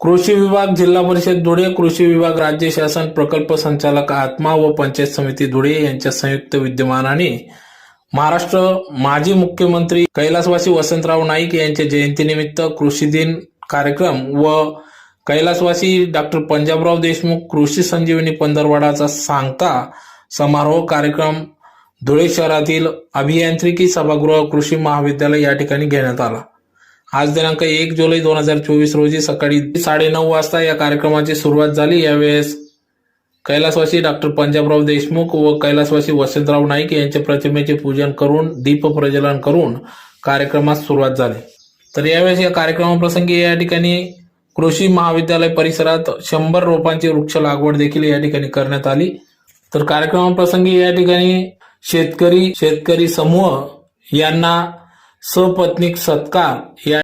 कृषी विभाग जिल्हा परिषद धुळे, कृषी विभाग राज्य शासन प्रकल्प संचालक आत्मा व पंचायत समिती धुळे यांच्या संयुक्त विद्यमानाने महाराष्ट्र माजी मुख्यमंत्री कैलासवासी वसंतराव नाईक यांच्या जयंतीनिमित्त कृषी दिन कार्यक्रम व कैलासवासी डॉक्टर पंजाबराव देशमुख कृषी संजीवनी पंधरवडाचा सांगता समारोह कार्यक्रम धुळे शहरातील अभियांत्रिकी सभागृह कृषी महाविद्यालय या ठिकाणी घेण्यात आला। आज दिनांक 1 जुलै 2024 रोजी सकाळी 9:30 वाजता या कार्यक्रमाची सुरुवात झाली। यावेळेस कैलासवासी डॉक्टर पंजाबराव देशमुख व कैलासवासी वसंतराव नाईक यांच्या प्रतिमेचे पूजन करून दीप प्रज्वलन करून कार्यक्रमास सुरुवात झाली। तर यावेळेस या कार्यक्रमाप्रसंगी या ठिकाणी कृषी महाविद्यालय परिसरात 100 रोपांची वृक्ष लागवड देखील या ठिकाणी करण्यात आली। तर कार्यक्रमाप्रसंगी या ठिकाणी शेतकरी समूह यांना सपत्नीक सत्कार या